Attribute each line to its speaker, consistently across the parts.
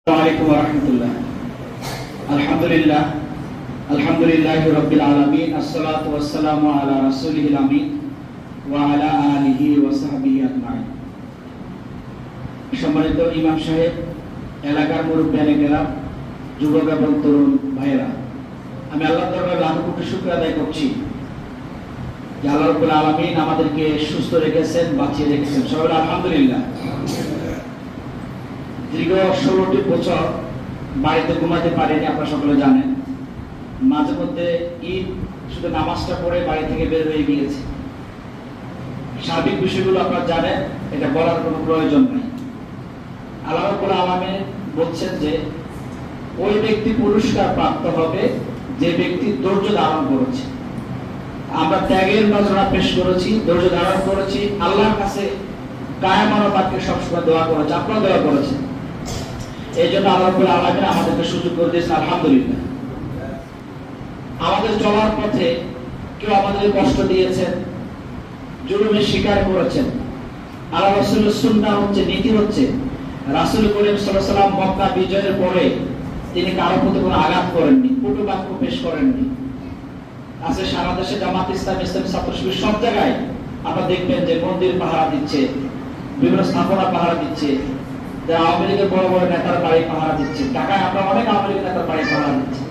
Speaker 1: আসসালামু আলাইকুম ওয়া রাহমাতুল্লাহ। আলহামদুলিল্লাহ আলহামদুলিল্লাহি রাব্বিল আলামিন আসসালাতু ওয়াসসালামু আলা রাসূলিল আমিন ওয়া আলা আলিহি ওয়া সাহবিহি আজমাইন। সম্মানিত ইমাম সাহেব, এলাকার মুরব্বিয়ানেরা, যুবক এবং তরুণ ভাইয়েরা, আমি আল্লাহর দরবারে লাখ কোটি শুকর আদায় করছি যে আল্লাহ রাব্বুল আলামিন আমাদেরকে সুস্থ রেখেছেন, বাঁচিয়ে রেখেছেন। সবাই আলহামদুলিল্লাহ। দীর্ঘ 16টি বছর বাড়িতে ঘুমাতে পারিনি, আপনারা সকলে জানেন। মাঝে মধ্যে ঈদ শুধু নামাজটা পড়ে বাড়ি থেকে বের হয়ে গিয়েছে। সার্বিক বিষয়গুলো আপনারা জানেন, এটা বলার কোনো প্রয়োজন নেই। আল্লাহ রাব্বুল আলামিন বলছেন যে ওই ব্যক্তি পুরস্কার প্রাপ্ত হবে যে ব্যক্তি ধৈর্য ধারণ করেছে। আমরা ত্যাগের নজরা পেশ করেছি, ধৈর্য ধারণ করেছি, আল্লাহর কাছে কায়ামানো বাক্যে সবসময় দোয়া করেছে, আপনারা দোয়া করেছেন। এই জন্য আল্লাহ রাব্বুল আলামিন আমাদেরকে সুযোগ করে দিয়েছেন, আলহামদুলিল্লাহ। আমাদের চলার পথে কেউ আমাদের কষ্ট দিয়েছেন, জুলুমের শিকার করেছেন। আল্লাহ রাসূলের সুন্নাহ হচ্ছে, নীতি হচ্ছে, রাসূল করিম সাল্লাল্লাহু আলাইহি ওয়াসাল্লাম মক্কা বিজয়ের পরে তিনি কারো প্রতি কোনো আঘাত করেননি, কটু বাক্য পেশ করেননি। আজকে সারা দেশে জামাত ইসলামী, ইসলামী ছাত্র শিবির সব জায়গায় আপনারা দেখবেন যে মন্দির পাহারা দিচ্ছে, বিভিন্ন স্থাপনা পাহারা দিচ্ছে, আওয়ামী লীগের বড় বড় নেতার বাড়ি পাহারা দিচ্ছে। ঢাকায় আমরা অনেক আওয়ামী লীগের নেতার বাড়ি পাহারা দিচ্ছি,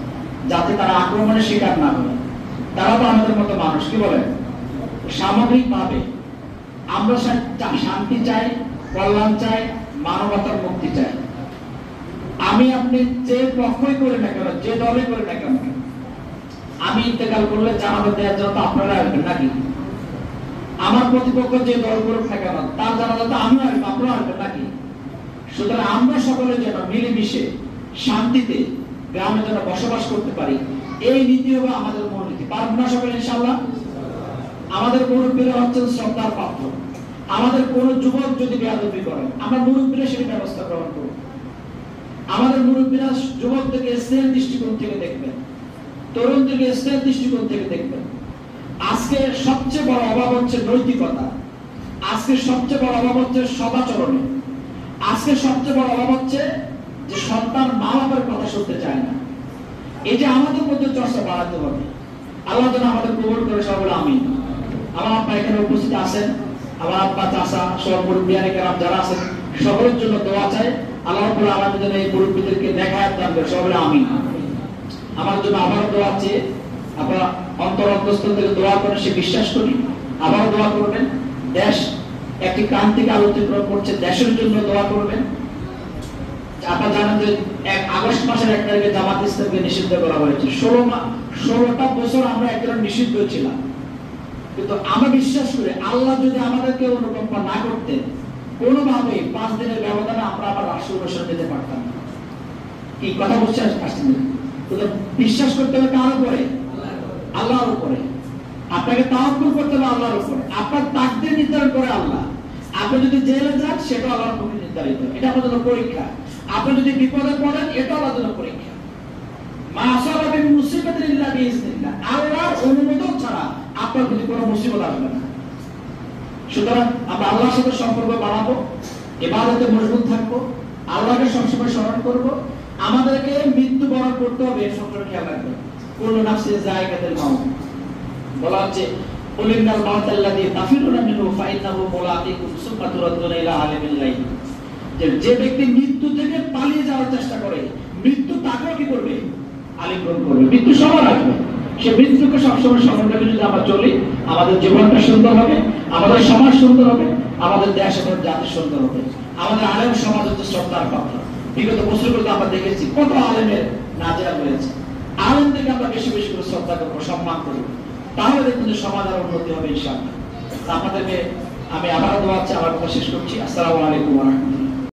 Speaker 1: যাতে তারা আক্রমণের শিকার না হয়। তারা তো আমাদের মতো মানুষ, কি বলেন? সামগ্রিক ভাবে আমরা শান্তি চাই, কল্যাণ চাই, মানবতার মুক্তি চাই। আমি আপনি যে পক্ষই করি না কেন, যে দলে করি না কেন, আমি ইন্তেকাল করলে জানাজা দেওয়ার জন্য আপনারা আসবেন নাকি? আমার প্রতিপক্ষ যে দল করুক না কেন, তার জানাজা তো আমিও আসবো, আপনারা আসবেন নাকি? সুতরাং আমরা সকলে যেন মিলেমিশে শান্তিতে গ্রামে যেন বসবাস করতে পারি, এই নীতি হবে আমাদের মূলনীতি। পারব না সকলে ইনশাআল্লাহ? আমাদের মুরব্বীরা হচ্ছেন শ্রদ্ধার পাত্র। আমাদের কোন যুবক যদি বেয়াদবি করেন, আমরা মুরব্বীরা সেটা ব্যবস্থা গ্রহণ করব। আমাদের মুরব্বীরা যুবকদেরকে স্নেহের দৃষ্টিকোণ থেকে দেখবেন, তরুণদেরকে স্নেহের দৃষ্টিকোণ থেকে দেখবেন। আজকে সবচেয়ে বড় অভাব হচ্ছে নৈতিকতা, আজকে সবচেয়ে বড় অভাব হচ্ছে সদাচরণে, আজকে সবচেয়ে বড় অভাব হচ্ছে যে সন্তান মা বাবার কথা শুনতে চায় না। এই যে আমাদের মধ্যে চর্চা বাড়াতে হবে। আল্লাহ যেন আমাদের কবুল করে, সবাই আমিন। আমার আব্বা এখানে উপস্থিত আছেন, আমার আব্বা, চাচা, সব মুরব্বিয়ানে কেরাম যারা আছেন, সকলের জন্য দোয়া চাই। আল্লাহ রাব্বুল আলামিন যেন এই মুরব্বিদেরকে নেখায়াত দান করে, সবাই আমিন। আমার জন্য আবারও দোয়া চেয়ে আপনারা অন্তরস্থল থেকে দোয়া করেন, সে বিশ্বাস করি। আবারও দোয়া করবেন। দেশ একটি ক্রান্তিক আলো অতিক্রম করছে, দেশের জন্য দোয়া করবেন। আপনারা জানেন যে আগস্ট মাসের 1 তারিখে জামাত ইসলামকে নিষিদ্ধ করা হয়েছে। 16টা বছর আমরা একদম নিষিদ্ধ ছিলাম, কিন্তু আমরা বিশ্বাস করি আল্লাহ যদি আমাদেরকে অনুকম্পা না করতেন, কোনোভাবে 5 দিনের ব্যবধানে আমরা আবার রাষ্ট্র ঘোষণা দিতে পারতাম না। কি কথা বলছে আসছেন? বিশ্বাস করতে হবে কার উপরে? আল্লাহর উপরে। আপনাকে তাওয়াক্কুল করতে হবে আল্লাহর উপরে। আপনার তাকদীর নির্ধারণ করে আল্লাহ। আপনি যদি জেলে যান, সেটা আল্লাহর পক্ষে নির্ধারিত, এটা আপনার জন্য পরীক্ষা। আপনি যদি বিপদে পড়েন, এটা আল্লাহর জন্য পরীক্ষা। মা আসাবা বিন মুসিবাতিন ইল্লা বিইজনিল্লাহ, আল্লাহর অনুমোদন ছাড়া আপনার প্রতি কোনো মুসিবত আসবে না। সুতরাং আমরা আল্লাহর সাথে সম্পর্ক বাড়াবো, ইবাদতে মজবুত থাকবো, আল্লাহকে সবসময় স্মরণ করব। আমাদেরকে মৃত্যু বরণ করতে হবে, এর সম্পর্কে খেয়াল রাখবেন। কুল্লু নাফসিন যায়িকাতুল মাউত বলা হচ্ছে, কুলিনাল মাউতাল্লাযী তাফিরুনা মিনহু ফাইন্নাহু মুলাকিকুম সুম্মা তুরাদ্দুনা ইলা আলিমিল গায়ব। যে ব্যক্তি মৃত্যু থেকে পালিয়ে যাওয়ার চেষ্টা করে, মৃত্যু তাকেও কি করবে? আলিঙ্গন করবে। মৃত্যু সবার আসবে, সে মৃত্যুকে সবসময় স্মরণ রেখে যদি আমরা চলি, আমাদের জীবনটা সুন্দর হবে, আমাদের সমাজ সুন্দর হবে, আমাদের দেশ এবং জাতি সুন্দর হবে। আমাদের আলেম সমাজ হচ্ছে শ্রদ্ধার পাত্র। বিগত বছরগুলোতে আমরা দেখেছি কত আলেমের নাজেহাল হয়েছে। আলেমদেরকে আমরা বেশি বেশি করে শ্রদ্ধা করবো, সম্মান করবো, তাহলে দেখুন যে সমাজ আরো উন্নতি হবে ইনশাআল্লাহ। আপনাদেরকে আমি আবারও দোয়া চাই, আমার কথা শেষ করছি। আসসালামু আলাইকুম ওয়া রাহমাতুল্লাহ।